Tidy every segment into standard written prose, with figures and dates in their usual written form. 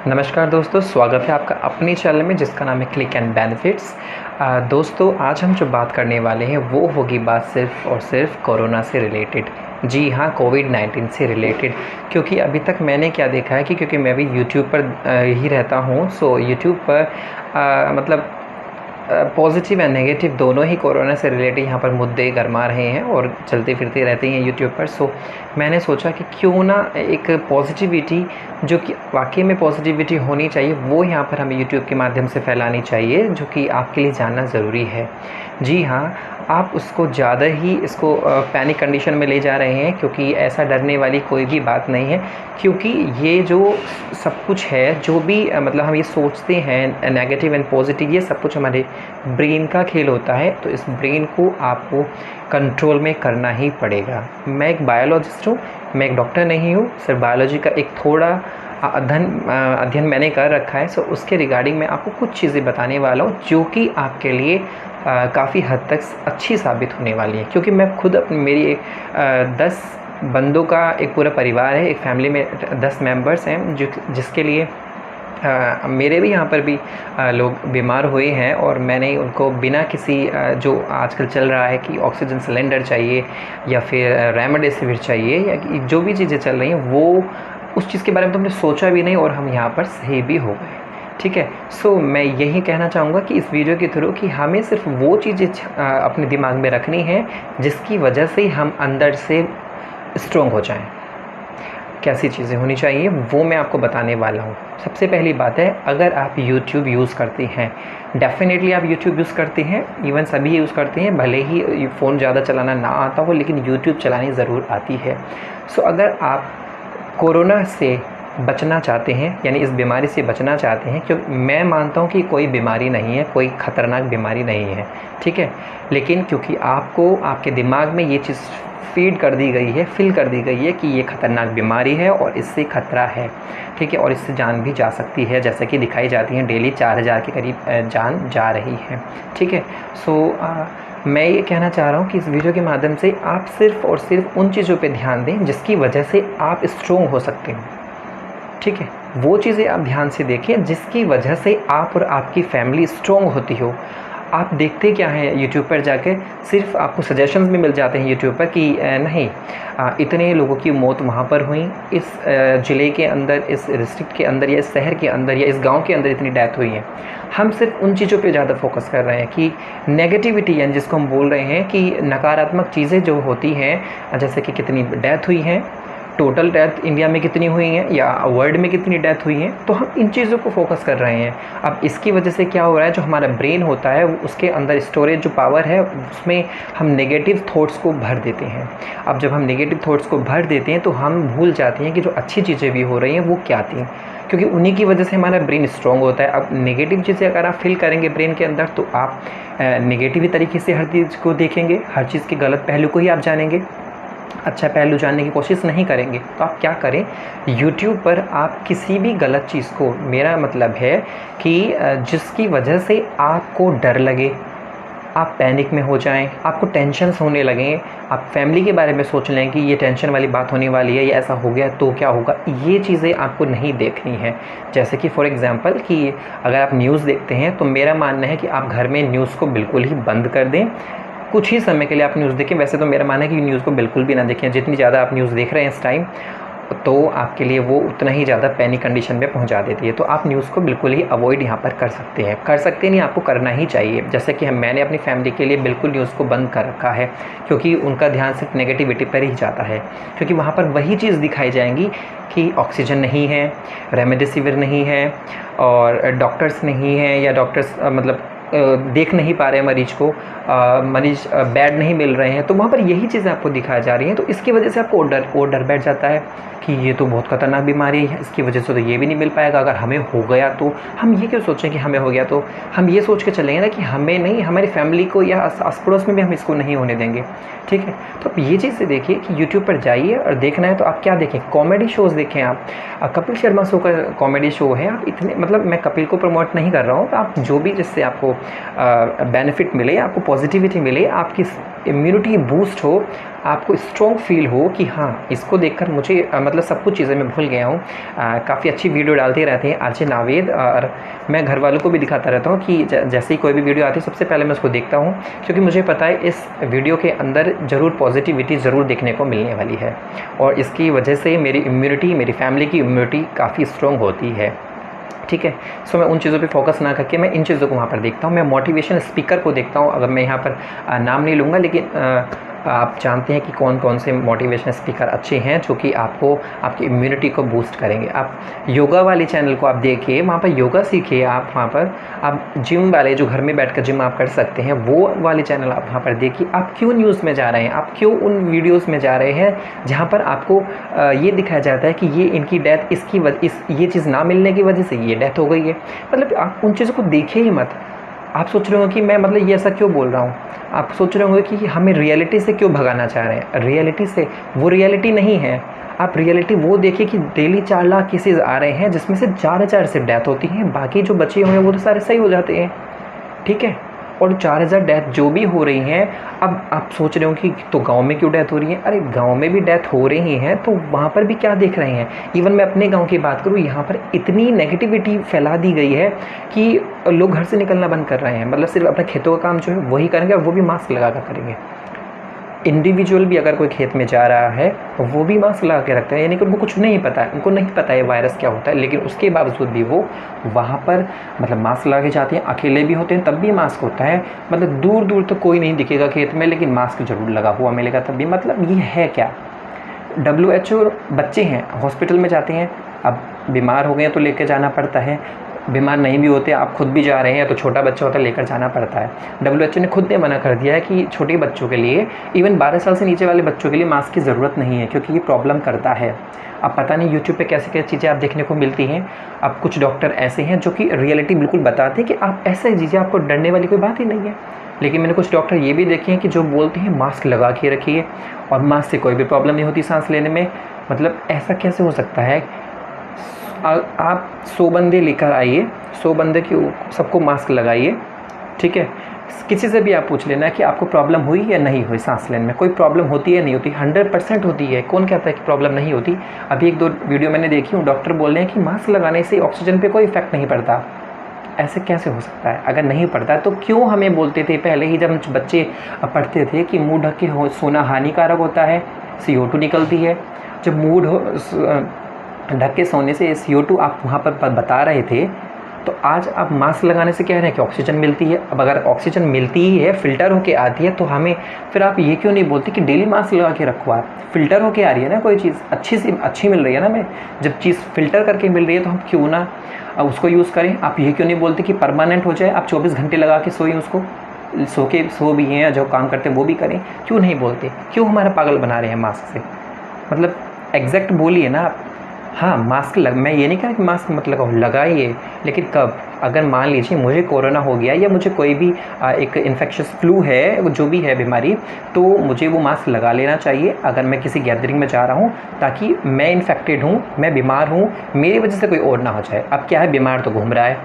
नमस्कार दोस्तों, स्वागत है आपका अपनी चैनल में जिसका नाम है क्लिक एंड बेनिफिट्स। दोस्तों, आज हम जो बात करने वाले हैं वो होगी बात सिर्फ़ और सिर्फ कोरोना से रिलेटेड। जी हाँ, कोविड-19 से रिलेटेड। क्योंकि अभी तक मैंने क्या देखा है कि क्योंकि मैं भी यूट्यूब पर ही रहता हूँ, सो यूट्यूब पर मतलब पॉजिटिव एंड नेगेटिव दोनों ही कोरोना से रिलेटेड यहाँ पर मुद्दे गरमा रहे हैं और चलते फिरते रहते हैं यूट्यूब पर। सो मैंने सोचा कि क्यों ना एक पॉजिटिविटी जो कि वाकई में पॉजिटिविटी होनी चाहिए वो यहाँ पर हमें यूट्यूब के माध्यम से फैलानी चाहिए, जो कि आपके लिए जानना ज़रूरी है। जी हाँ, आप उसको ज़्यादा ही इसको पैनिक कंडीशन में ले जा रहे हैं, क्योंकि ऐसा डरने वाली कोई भी बात नहीं है। क्योंकि ये जो सब कुछ है, जो भी मतलब हम ये सोचते हैं नेगेटिव एंड पॉजिटिव, ये सब कुछ हमारे ब्रेन का खेल होता है। तो इस ब्रेन को आपको कंट्रोल में करना ही पड़ेगा। मैं एक बायोलॉजिस्ट हूँ, मैं एक डॉक्टर नहीं हूँ, सिर्फ बायोलॉजी का एक थोड़ा अध्ययन मैंने कर रखा है। सो उसके रिगार्डिंग मैं आपको कुछ चीज़ें बताने वाला हूँ जो कि आपके लिए काफ़ी हद तक अच्छी साबित होने वाली है। क्योंकि मैं खुद मेरी 10 बंदों का एक पूरा परिवार है, एक फैमिली में 10 मेंबर्स हैं जिसके लिए मेरे भी यहाँ पर भी लोग बीमार हुए हैं, और मैंने उनको बिना किसी जो आजकल चल रहा है कि ऑक्सीजन सिलेंडर चाहिए या फिर रेमडेसिविर चाहिए या जो भी चीज़ें चल रही हैं, वो उस चीज़ के बारे में तो हमने सोचा भी नहीं और हम यहाँ पर सही भी हो गए। ठीक है। सो मैं यही कहना चाहूँगा कि इस वीडियो के थ्रू कि हमें सिर्फ वो चीज़ें अपने दिमाग में रखनी है जिसकी वजह से हम अंदर से स्ट्रॉन्ग हो जाएं। कैसी चीज़ें होनी चाहिए वो मैं आपको बताने वाला हूँ। सबसे पहली बात है, अगर आप YouTube यूज़ करते हैं, डेफ़िनेटली आप YouTube यूज़ करते हैं, इवन सभी यूज़ करते हैं, भले ही फ़ोन ज़्यादा चलाना ना आता हो लेकिन YouTube चलानी ज़रूर आती है। सो अगर आप कोरोना से बचना चाहते हैं, यानी इस बीमारी से बचना चाहते हैं, क्योंकि मैं मानता हूँ कि कोई बीमारी नहीं है, कोई ख़तरनाक बीमारी नहीं है, ठीक है। लेकिन क्योंकि आपको आपके दिमाग में ये चीज़ फीड कर दी गई है, फिल कर दी गई है कि ये ख़तरनाक बीमारी है और इससे खतरा है, ठीक है, और इससे जान भी जा सकती है, जैसे कि दिखाई जाती है डेली 4000 के करीब जान जा रही है, ठीक है। सो मैं ये कहना चाह रहा हूँ कि इस वीडियो के माध्यम से आप सिर्फ़ और सिर्फ उन चीज़ों पे ध्यान दें जिसकी वजह से आप स्ट्रॉन्ग हो सकते हो, ठीक है। वो चीज़ें आप ध्यान से देखें जिसकी वजह से आप और आपकी फैमिली स्ट्रॉन्ग होती हो। आप देखते क्या हैं यूट्यूब पर जाके, सिर्फ आपको सजेशंस भी मिल जाते हैं यूट्यूब पर कि नहीं इतने लोगों की मौत वहाँ पर हुई, इस ज़िले के अंदर, इस डिस्ट्रिक्ट के अंदर या इस शहर के अंदर या इस गांव के अंदर इतनी डेथ हुई है। हम सिर्फ उन चीज़ों पे ज़्यादा फोकस कर रहे हैं कि नेगेटिविटी, यानी जिसको हम बोल रहे हैं कि नकारात्मक चीज़ें जो होती हैं, जैसे कि कितनी डेथ हुई है, टोटल डेथ इंडिया में कितनी हुई हैं या वर्ल्ड में कितनी डेथ हुई हैं, तो हम इन चीज़ों को फोकस कर रहे हैं। अब इसकी वजह से क्या हो रहा है, जो हमारा ब्रेन होता है उसके अंदर स्टोरेज जो पावर है उसमें हम नेगेटिव थॉट्स को भर देते हैं। अब जब हम नेगेटिव थॉट्स को भर देते हैं तो हम भूल जाते हैं कि जो अच्छी चीज़ें भी हो रही हैं वो क्या थी, क्योंकि उन्हीं की वजह से हमारा ब्रेन स्ट्रॉन्ग होता है। अब नेगेटिव चीज़ें अगर आप फील करेंगे ब्रेन के अंदर तो आप नेगेटिव तरीके से हर चीज़ को देखेंगे, हर चीज़ के गलत पहलू को ही आप जानेंगे, अच्छा पहलू जानने की कोशिश नहीं करेंगे। तो आप क्या करें, यूट्यूब पर आप किसी भी गलत चीज़ को, मेरा मतलब है कि जिसकी वजह से आपको डर लगे, आप पैनिक में हो जाएं, आपको टेंशन्स होने लगें, आप फैमिली के बारे में सोच लें कि ये टेंशन वाली बात होने वाली है, ये ऐसा हो गया तो क्या होगा, ये चीज़ें आपको नहीं देखनी है। जैसे कि फॉर एग्ज़ाम्पल कि अगर आप न्यूज़ देखते हैं तो मेरा मानना है कि आप घर में न्यूज़ को बिल्कुल ही बंद कर दें, कुछ ही समय के लिए आप न्यूज़ देखें। वैसे तो मेरा मानना है कि न्यूज़ को बिल्कुल भी ना देखें, जितनी ज़्यादा आप न्यूज़ देख रहे हैं इस टाइम तो आपके लिए वो उतना ही ज़्यादा पैनिक कंडीशन में पहुंचा देती है। तो आप न्यूज़ को बिल्कुल ही अवॉइड यहाँ पर कर सकते नहीं, आपको करना ही चाहिए। जैसे कि मैंने अपनी फैमिली के लिए बिल्कुल न्यूज़ को बंद कर रखा है, क्योंकि उनका ध्यान सिर्फ नेगेटिविटी पर ही जाता है, क्योंकि वहाँ पर वही चीज़ दिखाई जाएंगी कि ऑक्सीजन नहीं है, रेमडेसिविर नहीं है और डॉक्टर्स नहीं हैं, या डॉक्टर्स मतलब देख नहीं पा रहे हैं मरीज़ को, मरीज़ बेड नहीं मिल रहे हैं, तो वहाँ पर यही चीज़ें आपको दिखाई जा रही हैं। तो इसकी वजह से आपको और डर बैठ जाता है कि ये तो बहुत ख़तरनाक बीमारी है, इसकी वजह से तो ये भी नहीं मिल पाएगा, अगर हमें हो गया तो। हम ये क्यों सोचें कि हमें हो गया तो, हम ये सोच के चलेंगे ना कि हमें नहीं, हमारी फैमिली को या आस पड़ोस में भी हम इसको नहीं होने देंगे, ठीक है। तो आप ये चीज़ से देखिए कि यूट्यूब पर जाइए और देखना है तो आप क्या देखें, कॉमेडी शोज़ देखें आप। कपिल शर्मा शो का कॉमेडी शो है, आप इतने, मतलब मैं कपिल को प्रमोट नहीं कर रहा हूँ, आप जो भी जिससे आपको बेनिफिट मिले, आपको पॉजिटिविटी मिले, आपकी इम्यूनिटी बूस्ट हो, आपको स्ट्रॉन्ग फील हो कि हाँ इसको देखकर मुझे मतलब सब कुछ चीज़ें मैं भूल गया हूँ। काफ़ी अच्छी वीडियो डालते रहते हैं आरजे नावेद, और मैं घर वालों को भी दिखाता रहता हूँ कि जैसे ही कोई भी वीडियो आती है सबसे पहले मैं उसको देखता हूँ, क्योंकि मुझे पता है इस वीडियो के अंदर ज़रूर पॉजिटिविटी ज़रूर देखने को मिलने वाली है, और इसकी वजह से मेरी इम्यूनिटी, मेरी फैमिली की इम्यूनिटी काफ़ी स्ट्रॉन्ग होती है। ठीक है, सो मैं उन चीज़ों पे फोकस ना करके मैं इन चीज़ों को वहाँ पर देखता हूँ। मैं मोटिवेशन स्पीकर को देखता हूँ, अगर मैं यहाँ पर नाम नहीं लूँगा, लेकिन आप जानते हैं कि कौन कौन से मोटिवेशन स्पीकर अच्छे हैं जो कि आपको आपकी इम्यूनिटी को बूस्ट करेंगे। आप योगा वाले चैनल को आप देखिए, वहाँ पर योगा सीखिए। आप वहाँ पर आप जिम वाले जो घर में बैठकर जिम आप कर सकते हैं, वो वाले चैनल आप वहाँ पर देखिए। आप क्यों न्यूज़ में जा रहे हैं, आप क्यों उन वीडियोज़ में जा रहे हैं जहाँ पर आपको ये दिखाया जाता है कि ये इनकी डेथ ये चीज़ ना मिलने की वजह से ये डेथ हो गई है। मतलब आप उन चीज़ों को देखिए ही मत। आप सोच रहे हो कि मैं मतलब ये ऐसा क्यों बोल रहा हूँ, आप सोच रहे होंगे कि हमें रियलिटी से क्यों भगाना चाह रहे हैं। रियलिटी से, वो रियलिटी नहीं है। आप रियलिटी वो देखिए कि डेली 4 लाख केसेस आ रहे हैं, जिसमें से 4,000 से डेथ होती हैं, बाकी जो बचे हुए हैं वो तो सारे सही हो जाते हैं। ठीक है, और 4,000 डेथ जो भी हो रही हैं, अब आप सोच रहे हो कि तो गांव में क्यों डेथ हो रही है। अरे गांव में भी डेथ हो रही हैं तो वहाँ पर भी क्या देख रहे हैं। इवन मैं अपने गांव की बात करूँ, यहाँ पर इतनी नेगेटिविटी फैला दी गई है कि लोग घर से निकलना बंद कर रहे हैं। मतलब सिर्फ अपने खेतों का काम जो है वही करेंगे, और वो भी मास्क लगा कर करेंगे। इंडिविजुअल भी अगर कोई खेत में जा रहा है तो वो भी मास्क लगा के रखते हैं, यानी कि उनको कुछ नहीं पता है, उनको नहीं पता है वायरस क्या होता है, लेकिन उसके बावजूद भी वो वहाँ पर मतलब मास्क लगा के जाते हैं। अकेले भी होते हैं तब भी मास्क होता है, मतलब दूर दूर तक कोई नहीं दिखेगा खेत में, लेकिन मास्क ज़रूर लगा हुआ मिलेगा तब भी। मतलब ये है क्या, WHO बच्चे हैं हॉस्पिटल में जाते हैं, अब बीमार हो गए तो लेकर जाना पड़ता है, बीमार नहीं भी होते आप खुद भी जा रहे हैं तो छोटा बच्चा होता है लेकर जाना पड़ता है। WHO ने खुद ने मना कर दिया है कि छोटे बच्चों के लिए, इवन 12 साल से नीचे वाले बच्चों के लिए मास्क की ज़रूरत नहीं है, क्योंकि ये प्रॉब्लम करता है। अब पता नहीं यूट्यूब पे कैसे कैसे चीज़ें आप देखने को मिलती हैं। अब कुछ डॉक्टर ऐसे हैं जो कि रियलिटी बिल्कुल बताते हैं कि आप ऐसे दीजिए, आपको डरने वाली कोई बात ही नहीं है। लेकिन मैंने कुछ डॉक्टर ये भी देखे हैं कि जो बोलते हैं मास्क लगा के रखिए, और मास्क से कोई भी प्रॉब्लम नहीं होती सांस लेने में। मतलब ऐसा कैसे हो सकता है। आप 100 बंदे लेकर आइए, 100 बंदे की सबको मास्क लगाइए, ठीक है। किसी से भी आप पूछ लेना कि आपको प्रॉब्लम हुई या नहीं हुई सांस लेने में, कोई प्रॉब्लम होती है नहीं होती, 100% होती है। कौन कहता है कि प्रॉब्लम नहीं होती। अभी 1-2 वीडियो मैंने देखी हूँ, डॉक्टर बोल रहे हैं कि मास्क लगाने से ऑक्सीजन पे कोई इफेक्ट नहीं पड़ता। ऐसे कैसे हो सकता है। अगर नहीं पड़ता तो क्यों हमें बोलते थे पहले ही जब बच्चे पढ़ते थे कि मुँह ढक के सोना हानिकारक होता है, CO2 निकलती है। जब मुँह ढक के सोने से CO2 आप वहाँ पर बता रहे थे, तो आज आप मास्क लगाने से कह रहे हैं कि ऑक्सीजन मिलती है। अब अगर ऑक्सीजन मिलती ही है, फ़िल्टर होके आती है, तो हमें फिर आप ये क्यों नहीं बोलते कि डेली मास्क लगा के रखो। आप फ़िल्टर होके आ रही है ना कोई चीज़, अच्छी मिल रही है ना हमें, जब चीज़ फ़िल्टर करके मिल रही है तो हम क्यों ना उसको यूज़ करें। आप ये क्यों नहीं बोलते कि परमानेंट हो जाए, आप 24 घंटे लगा के सोएं, उसको सो भी हैं, जो काम करते हैं वो भी करें। क्यों नहीं बोलते, क्यों हमारा पागल बना रहे हैं मास्क से। मतलब एग्जैक्ट बोलिए ना आप। हाँ, मास्क मैं ये नहीं कह रहा कि मास्क मत लगाओ, लगाइए, लेकिन कब। अगर मान लीजिए मुझे कोरोना हो गया या मुझे कोई भी एक इन्फेक्शियस फ्लू है, जो भी है बीमारी, तो मुझे वो मास्क लगा लेना चाहिए अगर मैं किसी गैदरिंग में जा रहा हूँ, ताकि मैं इन्फेक्टेड हूँ, मैं बीमार हूँ, मेरी वजह से कोई और ना हो जाए। अब क्या है, बीमार तो घूम रहा है,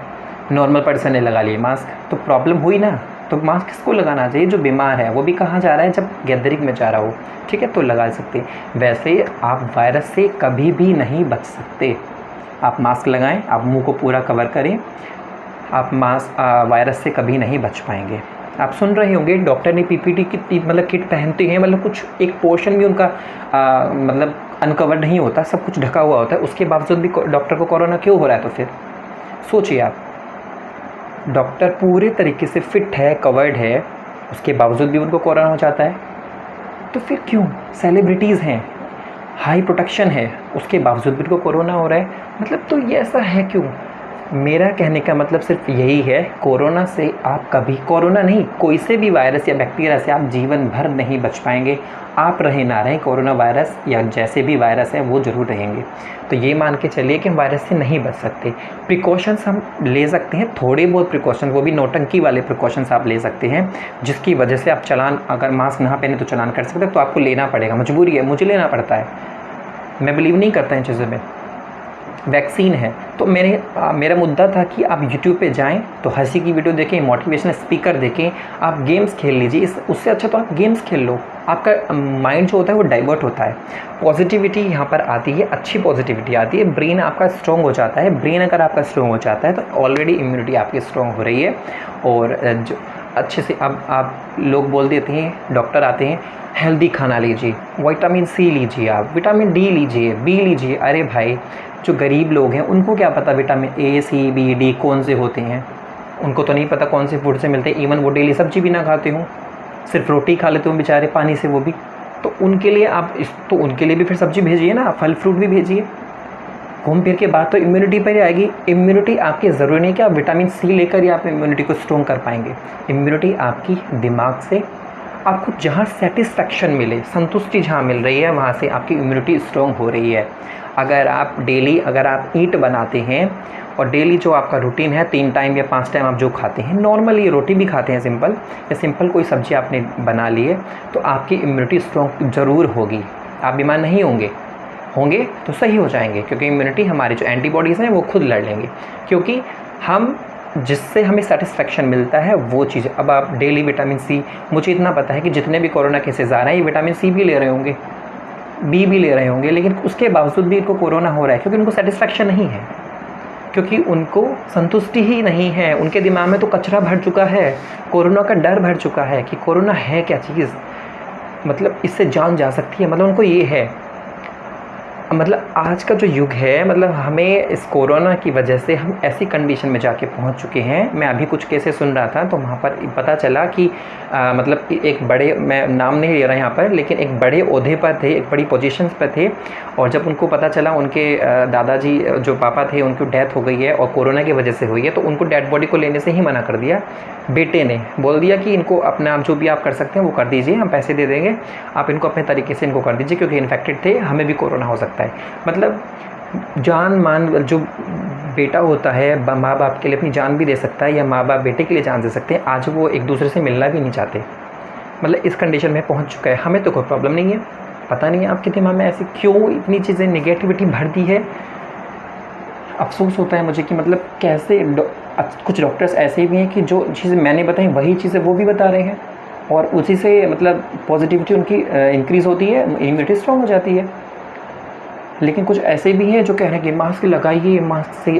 नॉर्मल पर्सन ने लगा लिए मास्क, तो प्रॉब्लम हुई ना। तो मास्क किसको लगाना चाहिए, जो बीमार है। वो भी कहाँ जा रहा है, जब गैदरिंग में जा रहा हो, ठीक है, तो लगा सकते। वैसे आप वायरस से कभी भी नहीं बच सकते। आप मास्क लगाएं, आप मुंह को पूरा कवर करें, आप वायरस से कभी नहीं बच पाएंगे। आप सुन रहे होंगे डॉक्टर ने PPT की मतलब किट पहनते हैं, मतलब कुछ एक पोर्शन भी उनका मतलब अनकवर नहीं होता, सब कुछ ढका हुआ होता है। उसके बावजूद भी डॉक्टर को कोरोना क्यों हो रहा है। तो फिर सोचिए आप, डॉक्टर पूरे तरीके से फिट है, कवर्ड है, उसके बावजूद भी उनको कोरोना हो जाता है। तो फिर क्यों। सेलिब्रिटीज़ हैं, हाई प्रोटेक्शन है, उसके बावजूद भी उनको कोरोना हो रहा है। मतलब तो ये ऐसा है क्यों। मेरा कहने का मतलब सिर्फ यही है, कोरोना से आप कभी, कोरोना नहीं, कोई से भी वायरस या बैक्टीरिया से आप जीवन भर नहीं बच पाएंगे। आप रहे ना रहें, कोरोना वायरस या जैसे भी वायरस है वो ज़रूर रहेंगे। तो ये मान के चलिए कि हम वायरस से नहीं बच सकते। प्रिकॉशंस हम ले सकते हैं, थोड़े बहुत प्रिकॉशन, वो भी नौटंकी वाले प्रिकॉशंस आप ले सकते हैं, जिसकी वजह से आप चालान, अगर मास्क ना पहने तो चालान कर सकते हैं, तो आपको लेना पड़ेगा, मजबूरी है, मुझे लेना पड़ता है। मैं बिलीव नहीं करता इन चीज़ों में। वैक्सीन है। तो मेरा मुद्दा था कि आप यूट्यूब पे जाएं तो हंसी की वीडियो देखें, मोटिवेशनल स्पीकर देखें, आप गेम्स खेल लीजिए। उससे अच्छा तो आप गेम्स खेल लो, आपका माइंड जो होता है वो डाइवर्ट होता है, पॉजिटिविटी यहाँ पर आती है, अच्छी पॉजिटिविटी आती है, ब्रेन आपका स्ट्रॉन्ग हो जाता है। ब्रेन अगर आपका स्ट्रॉन्ग हो जाता है तो ऑलरेडी इम्यूनिटी आपकी स्ट्रॉन्ग हो रही है। और जो अच्छे से अब आप लोग बोल देते हैं, डॉक्टर आते हैं, हेल्दी खाना लीजिए, विटामिन सी लीजिए, आप विटामिन डी लीजिए, बी लीजिए। अरे भाई, जो गरीब लोग हैं उनको क्या पता vitamin A C B D कौन से होते हैं, उनको तो नहीं पता कौन से फूड से मिलते हैं। इवन वो डेली सब्जी भी ना खाते हों, सिर्फ रोटी खा लेते हों बेचारे पानी से, वो भी। तो उनके लिए आप तो उनके लिए भी फिर सब्जी भेजिए ना, फल फ्रूट भी भेजिए। घूम फिर के बात तो इम्यूनिटी पर ही आएगी। इम्यूनिटी आपकी ज़रूरी नहीं कि आप विटामिन सी लेकर ही आप इम्यूनिटी को स्ट्रॉन्ग कर पाएंगे। इम्यूनिटी आपकी दिमाग से, आपको जहाँ सेटिस्फैक्शन मिले, संतुष्टि जहाँ मिल रही है, वहाँ से आपकी इम्यूनिटी स्ट्रॉन्ग हो रही है। अगर आप डेली अगर आप ईंट बनाते हैं और डेली जो आपका रूटीन है 3 टाइम या 5 टाइम आप जो खाते हैं, नॉर्मली रोटी भी खाते हैं सिंपल, या सिंपल कोई सब्ज़ी आपने बना ली है, तो आपकी इम्यूनिटी स्ट्रॉन्ग ज़रूर होगी। आप बीमार नहीं होंगे तो सही हो जाएंगे, क्योंकि इम्यूनिटी हमारी जो एंटीबॉडीज़ हैं वो खुद लड़ लेंगे, क्योंकि हम जिससे हमें सेटिस्फेक्शन मिलता है वो चीज़। अब आप डेली विटामिन सी, मुझे इतना पता है कि जितने भी कोरोना केसेस आ रहे हैं ये विटामिन सी भी ले रहे होंगे, बी भी ले रहे होंगे, लेकिन उसके बावजूद भी इनको कोरोना हो रहा है, क्योंकि उनको सेटिस्फेक्शन नहीं है, क्योंकि उनको संतुष्टि ही नहीं है। उनके दिमाग में तो कचरा भर चुका है, कोरोना का डर भर चुका है कि कोरोना है क्या चीज़, मतलब इससे जान जा सकती है, मतलब उनको ये है। मतलब आज का जो युग है, मतलब हमें इस कोरोना की वजह से हम ऐसी कंडीशन में जाके पहुंच चुके हैं। मैं अभी कुछ केसेस सुन रहा था तो वहाँ पर पता चला कि मतलब एक बड़े, मैं नाम नहीं ले रहा यहाँ पर, लेकिन एक बड़े ओहदे पर थे, एक बड़ी पोजीशंस पर थे, और जब उनको पता चला उनके दादाजी जो पापा थे उनकी डेथ हो गई है और कोरोना की वजह से हुई है, तो उनको डेड बॉडी को लेने से ही मना कर दिया। बेटे ने बोल दिया कि इनको अपना जो भी आप कर सकते हैं वो कर दीजिए, हम पैसे दे देंगे, आप इनको अपने तरीके से इनको कर दीजिए, क्योंकि इन्फेक्टेड थे, हमें भी कोरोना हो सकता है। मतलब जान मान, जो बेटा होता है माँ बाप के लिए अपनी जान भी दे सकता है, या माँ बाप बेटे के लिए जान दे सकते हैं, आज वो एक दूसरे से मिलना भी नहीं चाहते। मतलब इस कंडीशन में पहुंच चुका है। हमें तो कोई प्रॉब्लम नहीं है, पता नहीं आपके दिमाग में ऐसी क्यों इतनी चीज़ें नेगेटिविटी भर दी है। अफसोस होता है मुझे कि मतलब कैसे कुछ डॉक्टर्स ऐसे भी हैं कि जो चीज़ें मैंने बताई वही चीज़ें वो भी बता रहे हैं, और उसी से मतलब पॉजिटिविटी उनकी इंक्रीज़ होती है, इम्यूनिटी स्ट्रॉन्ग हो जाती है। लेकिन कुछ ऐसे भी हैं जो कह रहे हैं कि मास्क लगाइए, मास्क से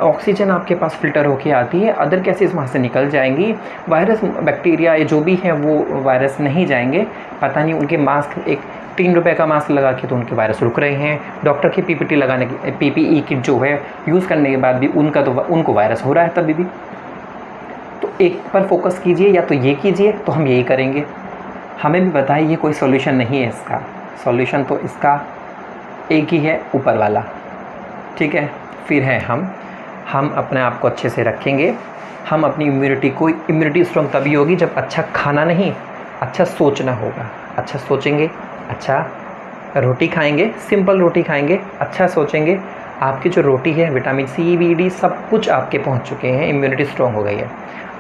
ऑक्सीजन आपके पास फ़िल्टर होके आती है, अदर केसेस वहाँ से निकल जाएंगी, वायरस बैक्टीरिया ये जो भी हैं वो वायरस नहीं जाएंगे। पता नहीं उनके मास्क, एक 3 रुपए का मास्क लगा के तो उनके वायरस रुक रहे हैं। डॉक्टर की पीपीटी लगाने की, पीपीई किट जो है यूज़ करने के बाद भी उनको वायरस हो रहा है तभी भी। तो एक पर फोकस कीजिए, या तो ये कीजिए, तो हम यही करेंगे। हमें भी पता है ये कोई सोल्यूशन नहीं है, इसका सोल्यूशन तो इसका एक ही है, ऊपर वाला। ठीक है, फिर है हम अपने आप को अच्छे से रखेंगे। हम अपनी इम्यूनिटी स्ट्रॉन्ग तभी होगी जब अच्छा खाना नहीं, अच्छा सोचना होगा। अच्छा सोचेंगे, अच्छा रोटी खाएंगे, सिंपल रोटी खाएंगे, अच्छा सोचेंगे, आपकी जो रोटी है विटामिन सी बी डी सब कुछ आपके पहुंच चुके हैं, इम्यूनिटी स्ट्रॉन्ग हो गई है।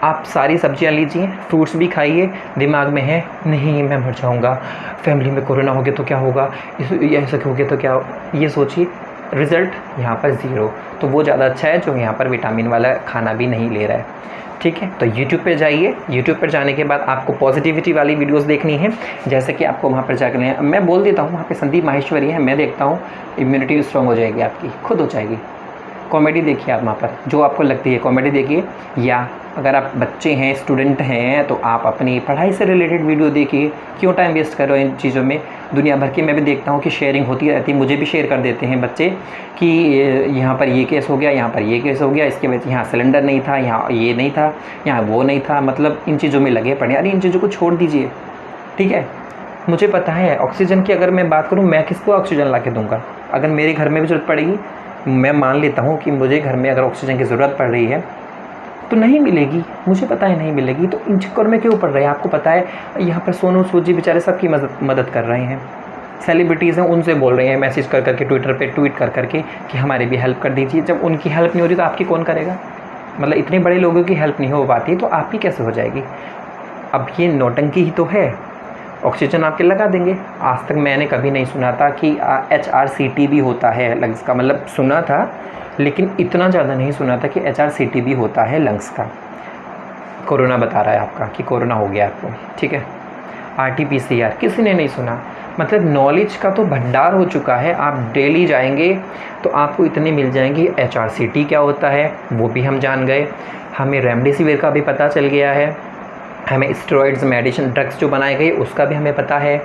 आप सारी सब्जियां लीजिए, फ्रूट्स भी खाइए। दिमाग में है नहीं मैं मर जाऊंगा, फैमिली में कोरोना हो गया तो क्या होगा, ऐसा हो गया तो क्या, ये सोचिए, रिज़ल्ट यहाँ पर 0। तो वो ज़्यादा अच्छा है जो यहाँ पर विटामिन वाला खाना भी नहीं ले रहा है। ठीक है, तो यूट्यूब पे जाइए। यूट्यूब पर जाने के बाद आपको पॉजिटिविटी वाली वीडियोस देखनी है, जैसे कि आपको वहाँ पर जाकर, मैं बोल देता हूँ वहाँ पे संदीप माहेश्वरी है, मैं देखता हूँ, इम्यूनिटी स्ट्रॉन्ग हो जाएगी आपकी, खुद हो जाएगी। कॉमेडी देखिए आप वहाँ पर, जो आपको लगती है कॉमेडी देखिए, या अगर आप बच्चे हैं, स्टूडेंट हैं, तो आप अपनी पढ़ाई से रिलेटेड वीडियो देखिए। क्यों टाइम वेस्ट कर रहे हो इन चीज़ों में। दुनिया भर की मैं भी देखता हूँ कि शेयरिंग होती रहती है, मुझे भी शेयर कर देते हैं बच्चे कि यहाँ पर ये केस हो गया, यहाँ पर ये केस हो गया, इसके बाद यहाँ सिलेंडर नहीं था, यहाँ ये नहीं था, यहाँ वो नहीं था, मतलब इन चीज़ों में लगे पड़े। अरे इन चीज़ों को छोड़ दीजिए। ठीक है, मुझे पता है ऑक्सीजन की अगर मैं बात करूँ, मैं किसको ऑक्सीजन ला के दूँगा। अगर मेरे घर में भी ज़रूरत पड़ेगी, मैं मान लेता हूँ कि मुझे घर में अगर ऑक्सीजन की ज़रूरत पड़ रही है तो नहीं मिलेगी, मुझे पता है नहीं मिलेगी, तो इन चक्कर में क्यों पड़ रहे हैं। आपको पता है यहाँ पर सोनू सूद जी बेचारे सबकी मदद कर रहे हैं, सेलिब्रिटीज़ हैं, उनसे बोल रहे हैं मैसेज कर करके, ट्विटर पे ट्वीट कर करके कि हमारी भी हेल्प कर दीजिए। जब उनकी हेल्प नहीं हो रही तो आपकी कौन करेगा। मतलब इतने बड़े लोगों की हेल्प नहीं हो पाती तो आपकी कैसे हो जाएगी। अब ये नौटंकी ही तो है। ऑक्सीजन आपके लगा देंगे। आज तक मैंने कभी नहीं सुना था कि HRCT भी होता है लंग्स का, मतलब सुना था लेकिन इतना ज़्यादा नहीं सुना था कि HRCT भी होता है लंग्स का। कोरोना बता रहा है आपका कि कोरोना हो गया आपको, ठीक है। RT-PCR किसी ने नहीं सुना। मतलब नॉलेज का तो भंडार हो चुका है। आप डेली जाएंगे तो आपको इतने मिल जाएंगे। HRCT क्या होता है वो भी हम जान गए, हमें रेमडेसिविर का भी पता चल गया है, हमें स्टेरॉइड्स मेडिसिन ड्रग्स जो बनाए गए उसका भी हमें पता है,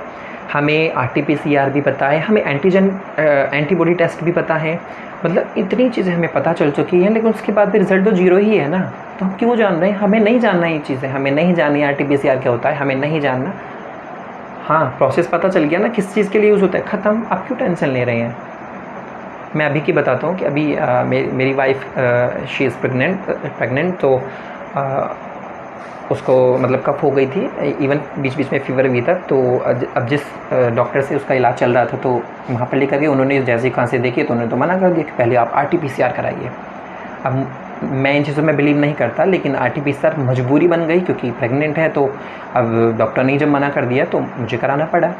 हमें RT-PCR भी पता है, हमें एंटीबॉडी टेस्ट भी पता है। मतलब इतनी चीज़ें हमें पता चल चुकी हैं, लेकिन उसके बाद भी रिज़ल्ट तो जीरो ही है ना। तो हम क्यों जान रहे हैं? हमें नहीं जानना ये चीज़ें, हमें नहीं जाननी RT-PCR क्या होता है, हमें नहीं जानना। हाँ, प्रोसेस पता चल गया ना किस चीज़ के लिए यूज़ होता है, ख़त्म। आप क्यों टेंशन ले रहे हैं? मैं अभी की बताता हूँ कि अभी मेरी वाइफ शी इज़ प्रेग्नेंट, तो उसको मतलब कफ हो गई थी, इवन बीच बीच में फीवर भी था। तो अब जिस डॉक्टर से उसका इलाज चल रहा था तो वहाँ पर लेकर गए, उन्होंने जैसी खांसी देखी तो उन्होंने तो मना कर दिया कि पहले आप RT-PCR कराइए। अब मैं इन चीज़ों में बिलीव नहीं करता, लेकिन RT-PCR मजबूरी बन गई क्योंकि प्रेग्नेंट है। तो अब डॉक्टर ने जब मना कर दिया तो मुझे कराना पड़ा।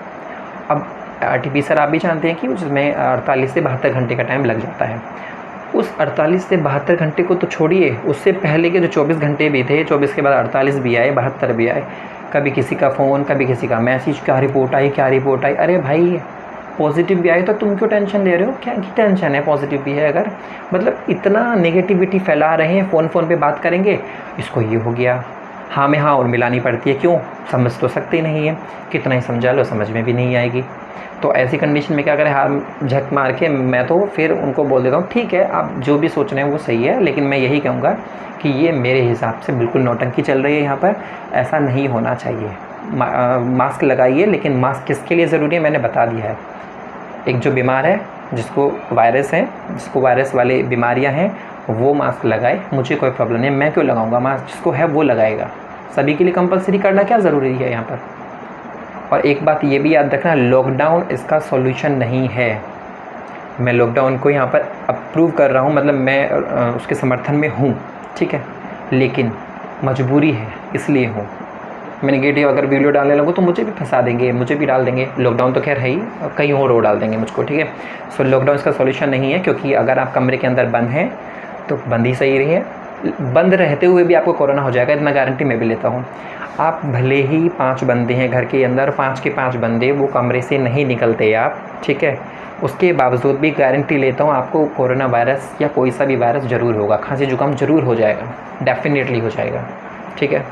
अब RT-PCR आप भी जानते हैं कि उसमें 48 से 72 घंटे का टाइम लग जाता है। उस 48 से 72 घंटे को तो छोड़िए, उससे पहले के जो 24 घंटे भी थे, 24 के बाद 48 भी आए, 72 भी आए, कभी किसी का फ़ोन, कभी किसी का मैसेज, क्या रिपोर्ट आई। अरे भाई पॉजिटिव भी आए तो तुम क्यों टेंशन ले रहे हो? क्या की टेंशन है? पॉजिटिव भी है अगर, मतलब इतना नेगेटिविटी फैला रहे हैं। फ़ोन पे बात करेंगे, इसको ये हो गया, हाँ में हाँ और मिलानी पड़ती है। क्यों? समझ तो सकते ही नहीं है, कितना ही समझा लो समझ में भी नहीं आएगी। तो ऐसी कंडीशन में क्या करें? हाँ झक मार के मैं तो फिर उनको बोल देता हूँ ठीक है आप जो भी सोच रहे हैं वो सही है, लेकिन मैं यही कहूँगा कि ये मेरे हिसाब से बिल्कुल नौटंकी चल रही है यहाँ पर, ऐसा नहीं होना चाहिए। मास्क लगाइए, लेकिन मास्क किसके लिए ज़रूरी है मैंने बता दिया है। एक जो बीमार है, जिसको वायरस है, जिसको वायरस वाली बीमारियां हैं, वो मास्क लगाए, मुझे कोई प्रॉब्लम नहीं, मैं क्यों लगाऊंगा मास्क? जिसको है वो लगाएगा। सभी के लिए कंपलसरी करना क्या ज़रूरी है यहाँ पर? और एक बात ये भी याद रखना, लॉकडाउन इसका सॉल्यूशन नहीं है। मैं लॉकडाउन को यहाँ पर अप्रूव कर रहा हूँ, मतलब मैं उसके समर्थन में हूँ, ठीक है, लेकिन मजबूरी है इसलिए हूँ। मैं नेगेटिव अगर वीडियो डालने लगूँ तो मुझे भी फंसा देंगे, मुझे भी डाल देंगे। लॉकडाउन तो खैर है ही, कहीं और डाल देंगे मुझको, ठीक है। सो लॉकडाउन इसका सॉल्यूशन नहीं है, क्योंकि अगर आप कमरे के अंदर बंद हैं तो बंद ही सही रही है। बंद रहते हुए भी आपको कोरोना हो जाएगा, इतना गारंटी मैं भी लेता हूँ। आप भले ही 5 बंदे हैं घर के अंदर, 5 के 5 बंदे वो कमरे से नहीं निकलते आप, ठीक है, उसके बावजूद भी गारंटी लेता हूँ आपको कोरोना वायरस या कोई सा भी वायरस ज़रूर होगा, खांसी जुकाम ज़रूर हो जाएगा, डेफिनेटली हो जाएगा, ठीक है।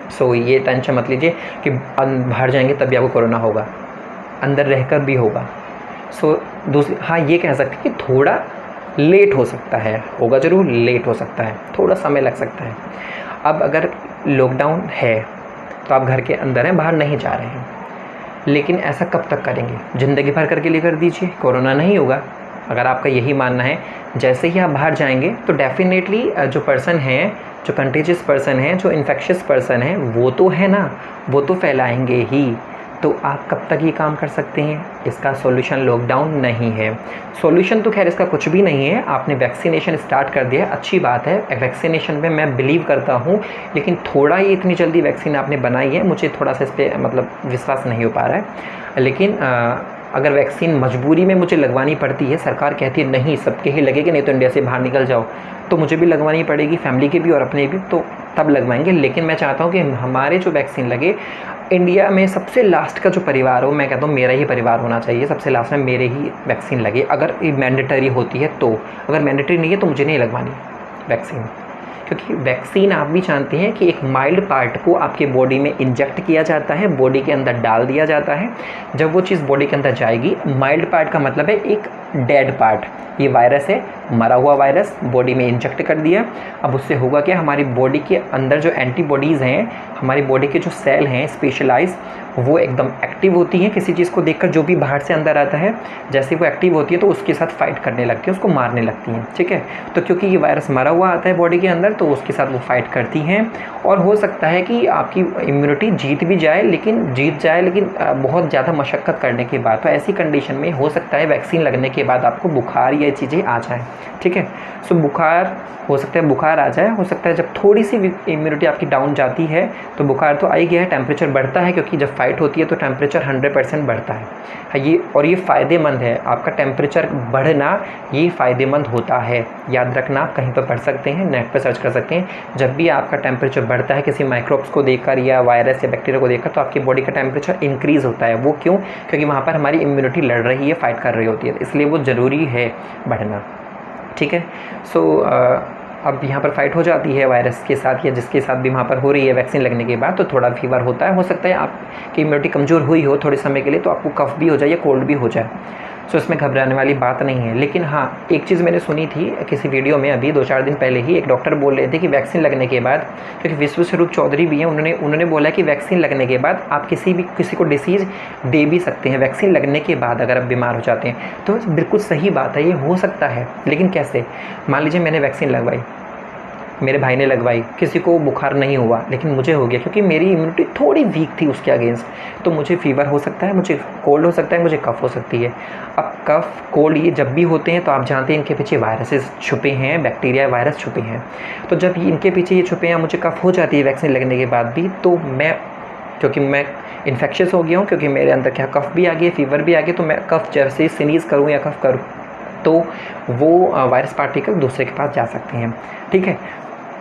सो ये टेंशन मत लीजिए कि बाहर जाएंगे तभी आपको कोरोना होगा, अंदर रहकर भी होगा। सो दूसरी हाँ ये कह सकते हैं कि थोड़ा लेट हो सकता है, होगा ज़रूर, लेट हो सकता है, थोड़ा समय लग सकता है। अब अगर लॉकडाउन है तो आप घर के अंदर हैं, बाहर नहीं जा रहे हैं, लेकिन ऐसा कब तक करेंगे? ज़िंदगी भर करके लिए कर दीजिए, कोरोना नहीं होगा। अगर आपका यही मानना है, जैसे ही आप बाहर जाएंगे तो डेफिनेटली जो पर्सन है, जो कंटेजियस पर्सन है, जो इन्फेक्शियस पर्सन है, वो तो है ना, वो तो फैलाएंगे ही। तो आप कब तक ये काम कर सकते हैं? इसका सॉल्यूशन लॉकडाउन नहीं है। सॉल्यूशन तो खैर इसका कुछ भी नहीं है। आपने वैक्सीनेशन स्टार्ट कर दिया, अच्छी बात है, वैक्सीनेशन में मैं बिलीव करता हूँ, लेकिन थोड़ा ही इतनी जल्दी वैक्सीन आपने बनाई है, मुझे थोड़ा सा इस पर मतलब विश्वास नहीं हो पा रहा है। लेकिन अगर वैक्सीन मजबूरी में मुझे लगवानी पड़ती है, सरकार कहती है नहीं सबके ही लगेगी, नहीं तो इंडिया से बाहर निकल जाओ, तो मुझे भी लगवानी पड़ेगी, फैमिली के भी और अपने भी, तो तब लगवाएंगे। लेकिन मैं चाहता हूँ कि हमारे जो वैक्सीन लगे, इंडिया में सबसे लास्ट का जो परिवार हो, मैं कहता हूँ मेरा ही परिवार होना चाहिए, सबसे लास्ट में मेरे ही वैक्सीन लगे, अगर मैंडेटरी होती है तो। अगर मैंडेटरी नहीं है तो मुझे नहीं लगवानी वैक्सीन, क्योंकि वैक्सीन आप भी जानते हैं कि एक माइल्ड पार्ट को आपके बॉडी में इंजेक्ट किया जाता है, बॉडी के अंदर डाल दिया जाता है। जब वो चीज़ बॉडी के अंदर जाएगी, माइल्ड पार्ट का मतलब है एक डेड पार्ट, ये वायरस है, मरा हुआ वायरस बॉडी में इंजेक्ट कर दिया। अब उससे होगा क्या, हमारी बॉडी के अंदर जो एंटीबॉडीज़ हैं, हमारी बॉडी के जो सेल हैं स्पेशलाइज, वो एकदम एक्टिव होती हैं। किसी चीज़ को देखकर जो भी बाहर से अंदर आता है, जैसे वो एक्टिव होती है तो उसके साथ फाइट करने लगती है, उसको मारने लगती हैं, ठीक है। तो क्योंकि ये वायरस मरा हुआ आता है बॉडी के अंदर, तो उसके साथ वो फाइट करती हैं, और हो सकता है कि आपकी इम्यूनिटी जीत जाए, लेकिन बहुत ज़्यादा मशक्क़त करने के बाद। तो ऐसी कंडीशन में हो सकता है वैक्सीन लगने के बाद आपको बुखार ये चीज़ें आ जाएँ। ठीक है। सो बुखार हो सकता है, बुखार आ जाए, हो सकता है जब थोड़ी सी इम्यूनिटी आपकी डाउन जाती है तो बुखार तो आ ही गया है, टेम्परेचर बढ़ता है, क्योंकि जब फाइट होती है तो टेम्परेचर 100% बढ़ता है। हाँ, ये फ़ायदेमंद है, आपका टेम्परेचर बढ़ना ये फ़ायदेमंद होता है। याद रखना, आप कहीं पर पढ़ सकते हैं, नेट पर सर्च कर सकते हैं, जब भी आपका टेम्परेचर बढ़ता है किसी माइक्रोब्स को देखकर या वायरस या बैक्टीरिया को देखकर, तो आपकी बॉडी का टेम्परेचर इंक्रीज़ होता है। वो क्यों? क्योंकि वहाँ पर हमारी इम्यूनिटी लड़ रही है, फाइट कर रही होती है, इसलिए वो ज़रूरी है बढ़ना। ठीक है। सो अब यहाँ पर फाइट हो जाती है वायरस के साथ या जिसके साथ भी वहाँ पर हो रही है वैक्सीन लगने के बाद, तो थोड़ा फीवर होता है, हो सकता है आपकी इम्यूनिटी कमज़ोर हुई हो थोड़े समय के लिए, तो आपको कफ भी हो जाए या कोल्ड भी हो जाए। सो इसमें घबराने वाली बात नहीं है। लेकिन हाँ, एक चीज़ मैंने सुनी थी किसी वीडियो में, अभी 2-4 दिन पहले ही एक डॉक्टर बोल रहे थे कि वैक्सीन लगने के बाद, क्योंकि विश्वस्वरूप चौधरी भी हैं, उन्होंने बोला कि वैक्सीन लगने के बाद आप किसी को डिसीज़ दे भी सकते हैं वैक्सीन लगने के बाद, अगर आप बीमार हो जाते हैं। तो बिल्कुल सही बात है, ये हो सकता है, लेकिन कैसे? मान लीजिए मैंने वैक्सीन लगवाई, मेरे भाई ने लगवाई, किसी को बुखार नहीं हुआ, लेकिन मुझे हो गया, क्योंकि मेरी इम्यूनिटी थोड़ी वीक थी उसके अगेंस्ट, तो मुझे फीवर हो सकता है, मुझे कोल्ड हो सकता है, मुझे कफ़ हो सकती है। अब कफ़ कोल्ड ये जब भी होते हैं तो आप जानते हैं इनके पीछे वायरसेस छुपे हैं, बैक्टीरिया वायरस छुपे हैं। तो जब इनके पीछे ये छुपे हैं, मुझे कफ़ हो जाती है वैक्सीन लगने के बाद भी, तो क्योंकि मैं इन्फेक्शियस हो गया हूँ, क्योंकि मेरे अंदर क्या कफ़ भी आ गया, फीवर भी आ गया, तो मैं कफ़ जैसे स्नीज़ करूँ या कफ़ करूँ तो वो वायरस पार्टिकल दूसरे के पास जा सकते हैं। ठीक है।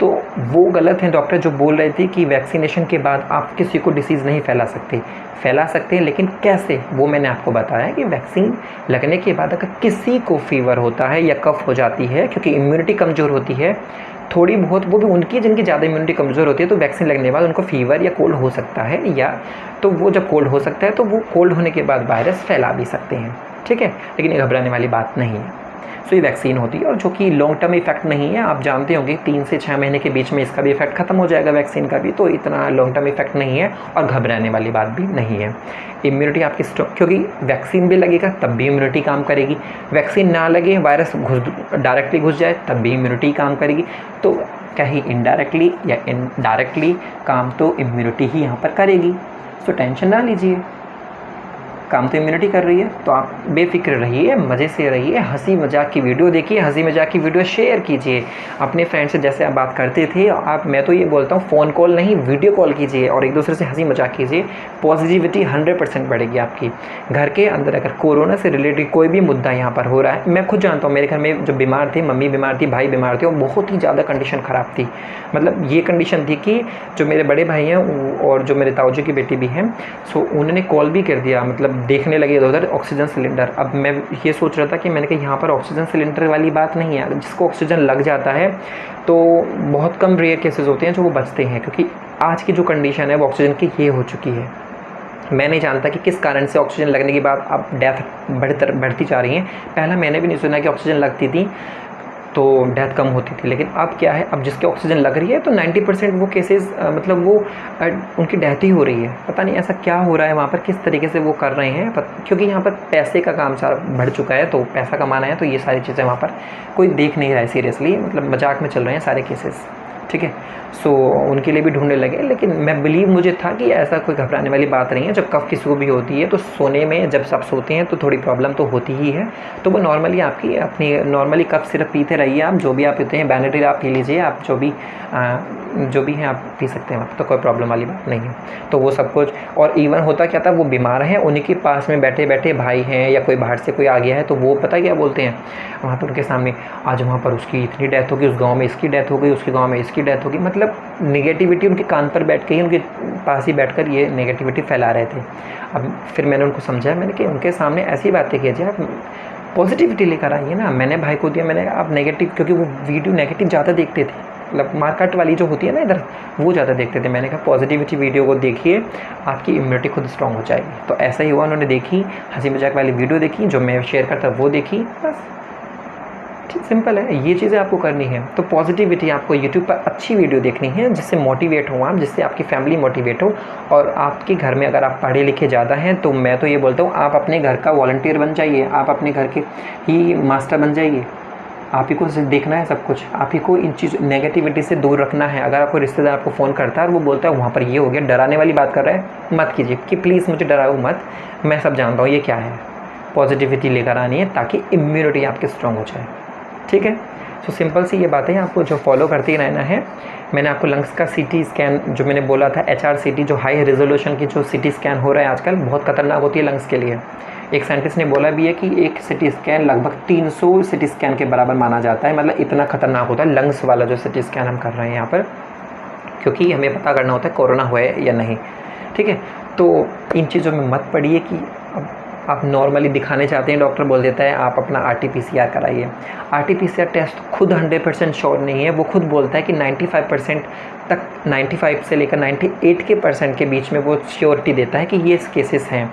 तो वो गलत है, डॉक्टर जो बोल रहे थे कि वैक्सीनेशन के बाद आप किसी को डिसीज़ नहीं फैला सकते हैं, लेकिन कैसे, वो मैंने आपको बताया कि वैक्सीन लगने के बाद अगर किसी को फीवर होता है या कफ़ हो जाती है, क्योंकि इम्यूनिटी कमज़ोर होती है थोड़ी बहुत, वो भी उनकी जिनकी ज़्यादा इम्यूनिटी कमज़ोर होती है, तो वैक्सीन लगने के बाद उनको फीवर या कोल्ड हो सकता है, या तो वो जब कोल्ड हो सकता है तो वो कोल्ड होने के बाद वायरस फैला भी सकते हैं। ठीक है, लेकिन ये घबराने वाली बात नहीं है। सो ये वैक्सीन होती है, और जो कि लॉन्ग टर्म इफेक्ट नहीं है, आप जानते होंगे 3 से 6 महीने के बीच में इसका भी इफेक्ट ख़त्म हो जाएगा वैक्सीन का भी, तो इतना लॉन्ग टर्म इफेक्ट नहीं है और घबराने वाली बात भी नहीं है। इम्यूनिटी आपकी स्ट्रॉन्ग, क्योंकि वैक्सीन भी लगेगा तब भी इम्यूनिटी काम करेगी, वैक्सीन ना लगे, वायरस डायरेक्टली घुस जाए तब भी इम्यूनिटी काम करेगी, तो कहीं इनडायरेक्टली या डायरेक्टली काम तो इम्यूनिटी ही यहाँ पर करेगी। सो टेंशन ना लीजिए, काम तो इम्यूनिटी कर रही है, तो आप बेफिक्र रहिए, मज़े से रहिए, हंसी मजाक की वीडियो देखिए, हंसी मजाक की वीडियो शेयर कीजिए अपने फ्रेंड से, जैसे आप बात करते थे आप। मैं तो ये बोलता हूँ फ़ोन कॉल नहीं, वीडियो कॉल कीजिए और एक दूसरे से हंसी मजाक कीजिए, पॉजिटिविटी 100% बढ़ेगी आपकी। घर के अंदर अगर कोरोना से रिलेटेड कोई भी मुद्दा यहाँ पर हो रहा है, मैं खुद जानता हूँ, मेरे घर में जो बीमार थे, मम्मी बीमार थी, भाई बीमार थे, और बहुत ही ज़्यादा कंडीशन ख़राब थी। मतलब ये कंडीशन थी कि जो मेरे बड़े भाई हैं और जो मेरे ताऊजी की बेटी भी हैं, सो उन्होंने कॉल भी कर दिया, मतलब देखने लगे इधर ऑक्सीजन सिलेंडर। अब मैं ये सोच रहा था कि मैंने कहा यहाँ पर ऑक्सीजन सिलेंडर वाली बात नहीं है, जिसको ऑक्सीजन लग जाता है तो बहुत कम रेयर केसेस होते हैं जो वो बचते हैं, क्योंकि आज की जो कंडीशन है वो ऑक्सीजन की ये हो चुकी है। मैं नहीं जानता कि किस कारण से ऑक्सीजन लगने के बाद अब डेथ बढ़ती जा रही है। पहला मैंने भी नहीं सुना कि ऑक्सीजन लगती थी तो डेथ कम होती थी, लेकिन अब क्या है, अब जिसके ऑक्सीजन लग रही है तो 90% वो केसेस मतलब वो उनकी डेथ ही हो रही है। पता नहीं ऐसा क्या हो रहा है वहाँ पर, किस तरीके से वो कर रहे हैं, क्योंकि यहाँ पर पैसे का काम सारा बढ़ चुका है, तो पैसा कमाना है, तो ये सारी चीज़ें वहाँ पर कोई देख नहीं रहा है सीरियसली, मतलब मजाक में चल रहे हैं सारे केसेस। ठीक है। सो उनके लिए भी ढूंढने लगे, लेकिन मैं बिलीव मुझे था कि ऐसा कोई घबराने वाली बात नहीं है। जब कफ किसी को भी होती है तो सोने में जब सब सोते हैं तो थोड़ी प्रॉब्लम तो होती ही है, तो वो नॉर्मली आपकी अपनी नॉर्मली कफ सिरप पीते रहिए, आप जो भी आप पीते हैं, बेनेडिल आप पी लीजिए, आप जो भी हैं आप पी सकते हैं, तो कोई प्रॉब्लम वाली बात नहीं है। तो वो सब कुछ, और इवन होता क्या था, वो बीमार हैं, उन्हीं के पास में बैठे बैठे भाई हैं या कोई बाहर से कोई आ गया है, तो वो पता क्या बोलते हैं वहाँ पर उनके सामने, आज वहाँ पर उसकी इतनी डेथ होगी, उस गाँव में इसकी डेथ हो गई, उसके गाँव में इसकी डेथ होगी, मतलब नेगेटिविटी उनके कान पर बैठ के ही, उनके पास ही बैठकर ये नेगेटिविटी फैला रहे थे। अब फिर मैंने उनको समझाया, मैंने कि उनके सामने ऐसी बातें कीजिए, आप पॉजिटिविटी लेकर आइए ना। मैंने भाई को दिया, मैंने आप नेगेटिव, क्योंकि वो वीडियो नेगेटिव ज़्यादा देखते थे, मतलब मार्केट वाली जो होती है ना इधर, वो ज़्यादा देखते थे। मैंने कहा पॉजिटिविटी वीडियो को देखिए, आपकी इम्यूनिटी खुद स्ट्रॉन्ग हो जाएगी। तो ऐसा ही हुआ, उन्होंने देखी, हंसी मजाक वाली वीडियो देखी, जो मैं शेयर करता वो देखी, बस ठीक सिंपल है, ये चीज़ें आपको करनी है। तो पॉजिटिविटी आपको यूट्यूब पर अच्छी वीडियो देखनी है जिससे मोटिवेट हो आप, जिससे आपकी फैमिली मोटिवेट हो, और आपके घर में अगर आप पढ़े लिखे ज़्यादा हैं तो मैं तो ये बोलता हूँ आप अपने घर का वॉलंटियर बन जाइए, आप अपने घर के ही मास्टर बन जाइए। आप ही को देखना है सब कुछ, आप ही को इन चीज़ नेगेटिविटी से दूर रखना है। अगर आपको रिश्तेदार आपको फ़ोन करता है और वो बोलता है वहाँ पर ये हो गया, डराने वाली बात कर रहा है, मत कीजिए कि प्लीज़ मुझे डराओ मत, मैं सब जानता हूँ ये क्या है। पॉजिटिविटी लेकर आनी है ताकि इम्यूनिटी आपकी स्ट्रॉन्ग हो जाए। ठीक है। सो सिंपल सी ये बातें आपको जो फॉलो करते ही रहना है। मैंने आपको लंग्स का सीटी स्कैन जो मैंने बोला था, HRCT, जो हाई रेजोल्यूशन की जो सीटी स्कैन हो रहा है आजकल, बहुत खतरनाक होती है लंग्स के लिए। एक साइंटिस्ट ने बोला भी है कि एक सीटी स्कैन लगभग 300 सीटी स्कैन के बराबर माना जाता है, मतलब इतना खतरनाक होता है लंग्स वाला जो सीटी स्कैन हम कर रहे हैं यहाँ पर, क्योंकि हमें पता करना होता है कोरोना हुआ है या नहीं। ठीक है, तो इन चीज़ों में मत पड़िए कि अब आप नॉर्मली दिखाने चाहते हैं, डॉक्टर बोल देता है आप अपना RT-PCR कराइए। RT-PCR टेस्ट खुद 100% श्योर नहीं है, वो खुद बोलता है कि 95% तक, 95 से लेकर 98% के बीच में वो श्योरिटी देता है कि ये केसेस हैं।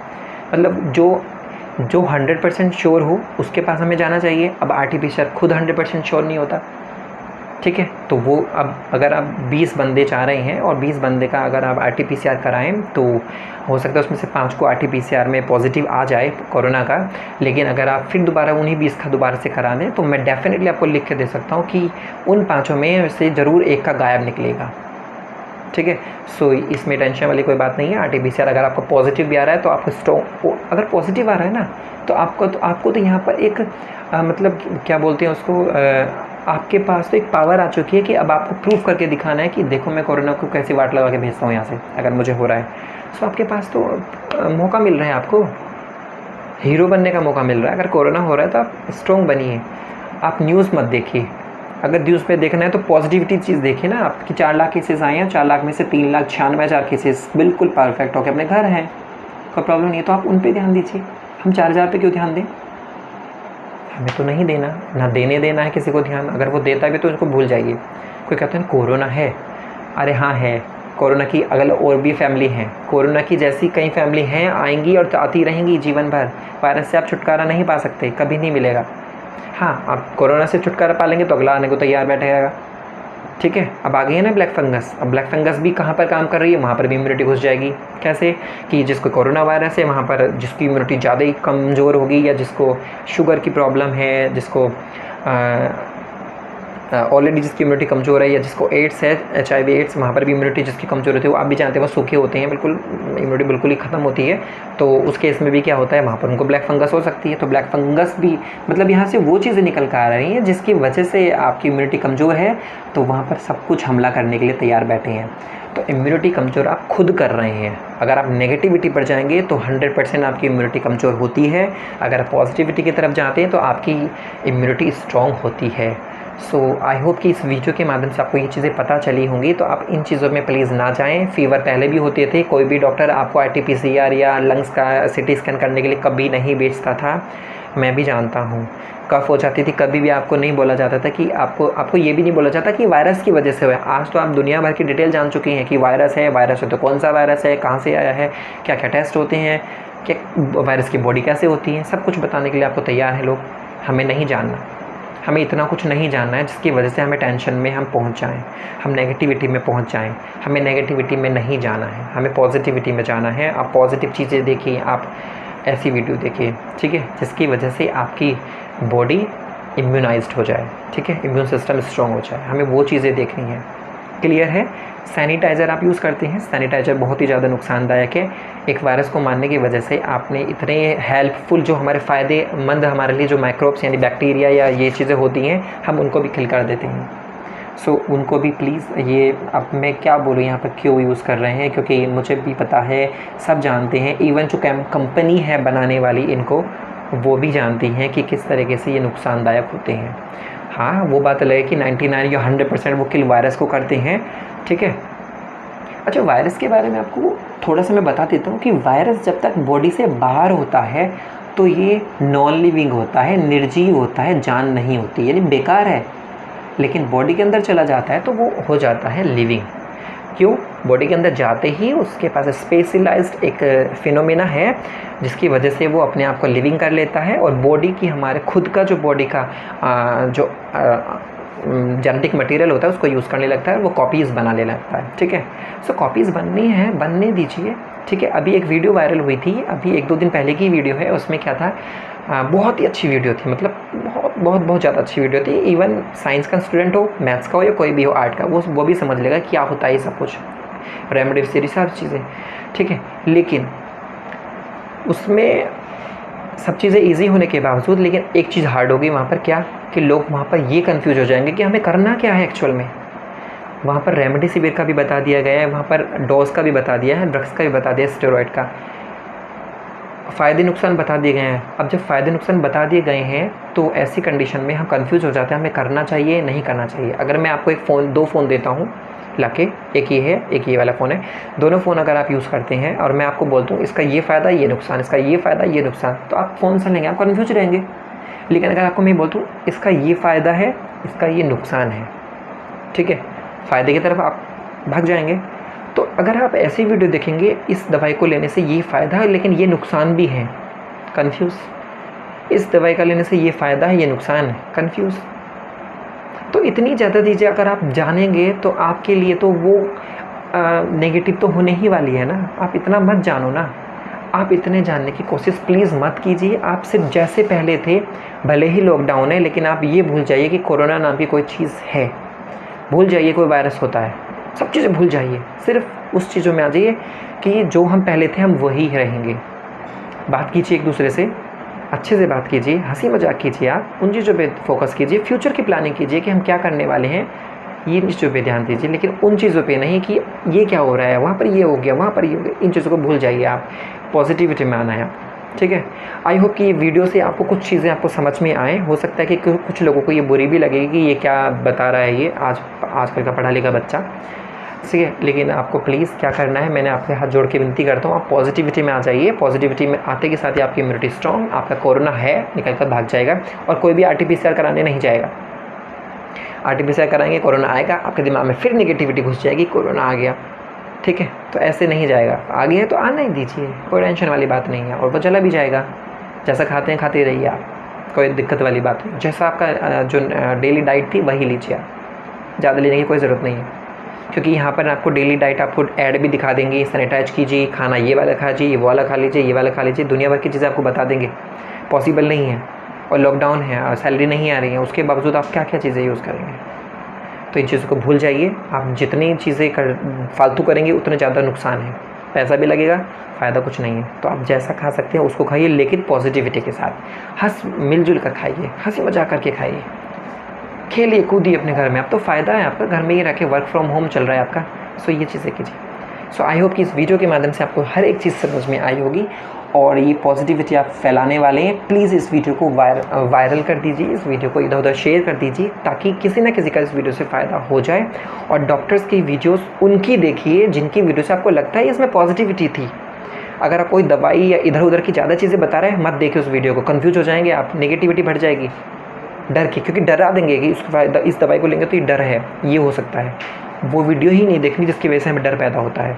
मतलब जो 100% श्योर हो उसके पास हमें जाना चाहिए। अब RT-PCR खुद 100% श्योर नहीं होता। ठीक है, तो वो अब अगर आप 20 बंदे चाह रहे हैं और 20 बंदे का अगर आप RT-PCR कराएं तो हो सकता है उसमें से 5 को RT-PCR में पॉजिटिव आ जाए कोरोना का, लेकिन अगर आप फिर दोबारा उन्हीं 20 का दोबारा से करा दें तो मैं डेफिनेटली आपको लिख के दे सकता हूँ कि उन 5 में से ज़रूर एक का गायब निकलेगा। ठीक है, सो इसमें टेंशन वाली कोई बात नहीं है। RT-PCR अगर आपको पॉजिटिव भी आ रहा है तो आपको स्ट्रॉन्ग, अगर पॉजिटिव आ रहा है ना तो आपको तो यहाँ पर एक मतलब क्या बोलते हैं उसको, आपके पास तो एक पावर आ चुकी है कि अब आपको प्रूफ करके दिखाना है कि देखो मैं कोरोना को कैसे वाट लगा के भेजता हूँ यहाँ से अगर मुझे हो रहा है। सो आपके पास तो मौका मिल रहा है, आपको हीरो बनने का मौका मिल रहा है। अगर कोरोना हो रहा है तो आप स्ट्रॉन्ग बनिए। आप न्यूज़ मत देखिए, अगर न्यूज़ पे देखना है तो पॉजिटिविटी चीज़ देखिए ना। आपकी 4 लाख केसेस आए हैं, 4 लाख में से 3,96,000 केसेस बिल्कुल परफेक्ट होकर अपने घर हैं, कोई प्रॉब्लम नहीं है, तो आप उन पे ध्यान दीजिए। हम 4,000 पे क्यों ध्यान दें? हमें तो नहीं देना, ना देने देना है किसी को ध्यान। अगर वो देता भी तो उसको भूल जाइए। कोई कहते हैं कोरोना है, अरे हाँ है, कोरोना की अगल और भी फैमिली हैं, कोरोना की जैसी कई फैमिली हैं, आएंगी और आती रहेंगी जीवन भर। वायरस से आप छुटकारा नहीं पा सकते, कभी नहीं मिलेगा। हाँ, आप कोरोना से छुटकारा पा लेंगे तो अगला आने को तैयार बैठेगा। ठीक है, अब आ गई है ना ब्लैक फंगस। अब ब्लैक फंगस भी कहाँ पर काम कर रही है, वहाँ पर भी इम्यूनिटी घुस जाएगी। कैसे कि जिसको कोरोना वायरस है वहाँ पर जिसकी इम्यूनिटी ज़्यादा ही कमज़ोर होगी, या जिसको शुगर की प्रॉब्लम है, जिसको ऑलरेडी जिसकी इम्यूनिटी कमज़ोर है, या जिसको एड्स है, HIV एड्स, वहाँ पर भी इम्यूनिटी जिसकी कमज़ोर होती है, वो आप भी जानते हैं वो सूखे होते हैं, बिल्कुल इम्यूनिटी बिल्कुल ही ख़त्म होती है। तो उस केस में भी क्या होता है, वहाँ पर उनको ब्लैक फंगस हो सकती है। तो ब्लैक फंगस भी मतलब यहाँ से वो चीज़ें निकल कर आ रही हैं जिसकी वजह से आपकी इम्यूनिटी कमज़ोर है, तो वहाँ पर सब कुछ हमला करने के लिए तैयार बैठे हैं। तो इम्यूनिटी कमज़ोर आप खुद कर रहे हैं। अगर आप नेगेटिविटी पर जाएंगे तो 100% आपकी इम्यूनिटी कमज़ोर होती है। अगर आप पॉजिटिविटी की तरफ जाते हैं तो आपकी इम्यूनिटी स्ट्रॉन्ग होती है। सो आई होप कि इस वीडियो के माध्यम से आपको ये चीज़ें पता चली होंगी। तो आप इन चीज़ों में प्लीज़ ना जाएं। फीवर पहले भी होते थे, कोई भी डॉक्टर आपको RT-PCR या लंग्स का CT स्कैन करने के लिए कभी नहीं भेजता था, मैं भी जानता हूँ। कफ हो जाती थी, कभी भी आपको नहीं बोला जाता था कि आपको ये भी नहीं बोला जाता कि वायरस की वजह से हुआ है। आज तो आप दुनिया भर की डिटेल जान चुकी हैं कि वायरस है तो कौन सा वायरस है, कहाँ से आया है, क्या क्या टेस्ट होते हैं, क्या वायरस की बॉडी कैसे होती है, सब कुछ बताने के लिए आपको तैयार हैं लोग। हमें नहीं जानना, हमें इतना कुछ नहीं जानना है जिसकी वजह से हमें टेंशन में हम पहुंच जाएं, हम नेगेटिविटी में पहुंच जाएं। हमें नेगेटिविटी में नहीं जाना है, हमें पॉजिटिविटी में जाना है। आप पॉजिटिव चीज़ें देखिए, आप ऐसी वीडियो देखिए, ठीक है, जिसकी वजह से आपकी बॉडी इम्यूनाइज्ड हो जाए, ठीक है, इम्यून सिस्टम स्ट्रॉन्ग हो जाए। हमें वो चीज़ें देखनी है। क्लियर है? सैनिटाइज़र आप यूज़ करते हैं, सैनिटाइज़र बहुत ही ज़्यादा नुकसानदायक है। एक वायरस को मारने की वजह से आपने इतने हेल्पफुल जो हमारे फ़ायदेमंद हमारे लिए जो माइक्रोब्स यानी बैक्टीरिया या ये चीज़ें होती हैं, हम उनको भी किल कर देते हैं। सो उनको भी प्लीज़, ये अब मैं क्या बोलूँ यहाँ पर क्यों यूज़ कर रहे हैं, क्योंकि मुझे भी पता है, सब जानते हैं, इवन जो कंपनी है बनाने वाली इनको, वो भी जानती हैं कि किस तरीके से ये नुकसानदायक होते हैं। हाँ, वो बात अलग है कि 99 या 100% वो किल वायरस को करते हैं, ठीक है। अच्छा, वायरस के बारे में आपको थोड़ा सा मैं बता देता हूँ कि वायरस जब तक बॉडी से बाहर होता है तो ये नॉन लिविंग होता है, निर्जीव होता है, जान नहीं होती, यानी बेकार है। लेकिन बॉडी के अंदर चला जाता है तो वो हो जाता है लिविंग। क्यों? बॉडी के अंदर जाते ही उसके पास स्पेशलाइज्ड एक फिनोमेना है जिसकी वजह से वो अपने आप को लिविंग कर लेता है, और बॉडी की, हमारे खुद का जो बॉडी का जो जेनेटिक मटेरियल होता है उसको यूज़ करने लगता है, वो कॉपीज़ बनाने लगता है, ठीक है। सो कॉपीज़ बननी है, बनने दीजिए, ठीक है। अभी एक वीडियो वायरल हुई थी, अभी 1-2 दिन पहले की वीडियो है, उसमें क्या था, बहुत ही अच्छी वीडियो थी, मतलब बहुत ज़्यादा अच्छी वीडियो थी। इवन साइंस का स्टूडेंट हो, मैथ्स का हो या कोई भी हो, आर्ट का, वो भी समझ लेगा क्या होता है ये सब कुछ, रेमडेसिविर सारी चीज़ें, ठीक है। लेकिन उसमें सब चीज़ें ईजी होने के बावजूद लेकिन एक चीज़ हार्ड होगी वहाँ पर, क्या कि लोग वहाँ पर ये कंफ्यूज हो जाएंगे कि हमें करना क्या है एक्चुअल में। वहाँ पर रेमडेसिविर का भी बता दिया गया है, वहाँ पर डोज का भी बता दिया है, ड्रग्स का भी बता दिया है, स्टेरॉयड का फ़ायदे नुकसान बता दिए गए हैं। अब जब फ़ायदे नुकसान बता दिए गए हैं तो ऐसी कंडीशन में हम कंफ्यूज हो जाते हैं हमें करना चाहिए नहीं करना चाहिए। अगर मैं आपको एक फ़ोन 2 फ़ोन देता हूँ लाके, एक ये है एक ये वाला फ़ोन है, दोनों फ़ोन अगर आप यूज़ करते हैं और मैं आपको बोलता हूँ इसका ये फ़ायदा ये नुकसान, इसका ये फ़ायदा ये नुकसान, तो आप फ़ोन से लेंगे, आप कन्फ्यूज रहेंगे। लेकिन अगर आपको मैं बोलता हूँ इसका ये फ़ायदा है इसका ये नुकसान है, ठीक है, फ़ायदे की तरफ आप भाग जाएंगे। तो अगर आप ऐसी वीडियो देखेंगे इस दवाई को लेने से ये फ़ायदा है लेकिन ये नुकसान भी है, कन्फ्यूज़। इस दवाई का लेने से ये फ़ायदा है ये नुकसान है, कन्फ्यूज़। तो इतनी ज़्यादा चीज़ें अगर आप जानेंगे तो आपके लिए तो वो नेगेटिव तो होने ही वाली है ना। आप इतना मत जानो ना, आप इतने जानने की कोशिश प्लीज़ मत कीजिए। आप सिर्फ जैसे पहले थे, भले ही लॉकडाउन है लेकिन आप ये भूल जाइए कि कोरोना नाम की कोई चीज़ है, भूल जाइए कोई वायरस होता है, सब चीज़ें भूल जाइए, सिर्फ उस चीज़ों में आ जाइए कि जो हम पहले थे हम वही रहेंगे। बात कीजिए एक दूसरे से, अच्छे से बात कीजिए, हंसी मजाक कीजिए, आप उन चीज़ों पे फोकस कीजिए, फ्यूचर की प्लानिंग कीजिए कि हम क्या करने वाले हैं, ये चीज़ों पे ध्यान दीजिए। लेकिन उन चीज़ों पे नहीं कि ये क्या हो रहा है, वहाँ पर ये हो गया, वहाँ पर ये हो गया, इन चीज़ों को भूल जाइए। आप पॉजिटिविटी में आना है आप, ठीक है। आई होप कि ये वीडियो से आपको कुछ चीज़ें आपको समझ में आए। हो सकता है कि कुछ लोगों को ये बुरी भी लगेगी कि ये क्या बता रहा है ये आजकल का पढ़ा लिखा बच्चा, ठीक है। लेकिन आपको प्लीज़ क्या करना है, मैंने आपके हाथ जोड़ के विनती करता हूँ, आप पॉजिटिविटी में आ जाइए। पॉजिटिविटी में आते के साथ ही आपकी इम्यूनिटी स्ट्रॉन्ग, आपका कोरोना है निकल कर भाग जाएगा। और कोई भी RT-PCR कराने नहीं जाएगा। RT-PCR कराएंगे कोरोना आएगा, आपके दिमाग में फिर नेगेटिविटी घुस जाएगी, कोरोना आ गया, ठीक है। तो ऐसे नहीं जाएगा, आ गया है तो आना ही दीजिए, कोई टेंशन वाली बात नहीं है। और वो चला भी जाएगा, जैसा खाते हैं खाते रहिए आप, कोई दिक्कत वाली बात नहीं। जैसा आपका जो डेली डाइट थी वही लीजिए आप, ज़्यादा लेने की कोई ज़रूरत नहीं है। क्योंकि यहाँ पर आपको डेली डाइट आपको ऐड भी दिखा देंगे, सैनिटाइज कीजिए, खाना ये वाला खाइए, ये वाला खा लीजिए, ये वाला खा लीजिए, दुनिया भर की चीज़ें आपको बता देंगे। पॉसिबल नहीं है, और लॉकडाउन है और सैलरी नहीं आ रही है, उसके बावजूद आप क्या क्या चीज़ें यूज़ करेंगे। तो इन चीज़ों को भूल जाइए। आप जितनी चीज़ें फालतू करेंगे उतने ज़्यादा नुकसान है, पैसा भी लगेगा, फ़ायदा कुछ नहीं है। तो आप जैसा खा सकते हैं उसको खाइए, लेकिन पॉजिटिविटी के साथ, मिलजुल कर खाइए, हंसी मजाक करके खाइए, खेलिए कूदिए अपने घर में। अब तो फ़ायदा है आपका, घर में ही रह के वर्क फ्रॉम होम चल रहा है आपका, सो ये चीज़ें कीजिए। सो आई होप कि इस वीडियो के माध्यम से आपको हर एक चीज़ समझ में आई होगी और ये पॉजिटिविटी आप फैलाने वाले हैं। प्लीज़ इस वीडियो को वायरल कर दीजिए, इस वीडियो को इधर उधर शेयर कर दीजिए, ताकि किसी न किसी का इस वीडियो से फ़ायदा हो जाए। और डॉक्टर्स की वीडियोस उनकी देखिए जिनकी वीडियो से आपको लगता है इसमें पॉजिटिविटी थी। अगर आप कोई दवाई या इधर उधर की ज़्यादा चीज़ें बता रहे हैं, मत देखिए उस वीडियो को, कन्फ्यूज हो जाएंगे आप, नेगेटिविटी बढ़ जाएगी डर की, क्योंकि डरा देंगे कि इस दवाई को लेंगे तो ये डर है, ये हो सकता है। वो वीडियो ही नहीं देखनी जिसकी वजह से हमें डर पैदा होता है।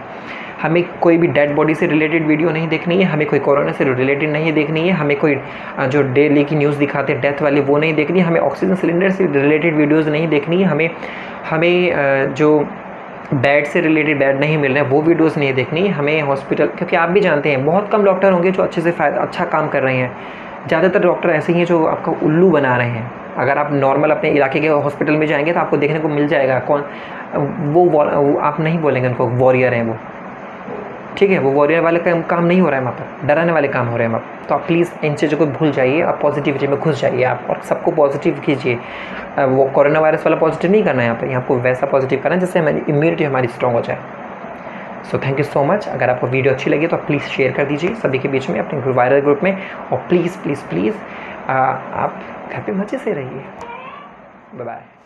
हमें कोई भी डेड बॉडी से रिलेटेड वीडियो नहीं देखनी है, हमें कोई कोरोना से रिलेटेड नहीं देखनी है, हमें कोई जो डेली की न्यूज़ दिखाते हैं डेथ वाली वो नहीं देखनी है, हमें ऑक्सीजन सिलेंडर से रिलेटेड वीडियोज़ नहीं देखनी है, हमें जो बेड से रिलेटेड बेड नहीं मिल रहे हैं वो वीडियोस नहीं देखनी है, हमें हॉस्पिटल, क्योंकि आप भी जानते हैं बहुत कम डॉक्टर होंगे जो अच्छे से अच्छा काम कर रहे हैं। ज़्यादातर डॉक्टर ऐसे ही हैं जो आपका उल्लू बना रहे हैं। अगर आप नॉर्मल अपने इलाके के हॉस्पिटल में जाएंगे तो आपको देखने को मिल जाएगा कौन वो आप नहीं बोलेंगे उनको वॉरियर हैं वो, ठीक है। वो वॉरियर वाले काम नहीं हो रहा है वहाँ पर, डराने वाले काम हो रहे हैं वहाँ पर। तो आप प्लीज़ इन चीज़ों को भूल जाइए, आप पॉजिटिविटी में घुस जाइए आप, और सबको पॉजिटिव कीजिए। वो कोरोना वायरस वाला पॉजिटिव नहीं करना है यहाँ पर, यहाँ आपको वैसा पॉजिटिव करना है जिससे हमारी इम्यूनिटी हमारी स्ट्रॉन्ग हो जाए। So thank you so much. अगर आपको वीडियो अच्छी लगी तो प्लीज़ शेयर कर दीजिए सभी के बीच में, अपने वायरल ग्रुप में। और प्लीज़ प्लीज़ प्लीज़ आप घर पे मज़े से रहिए। Bye bye.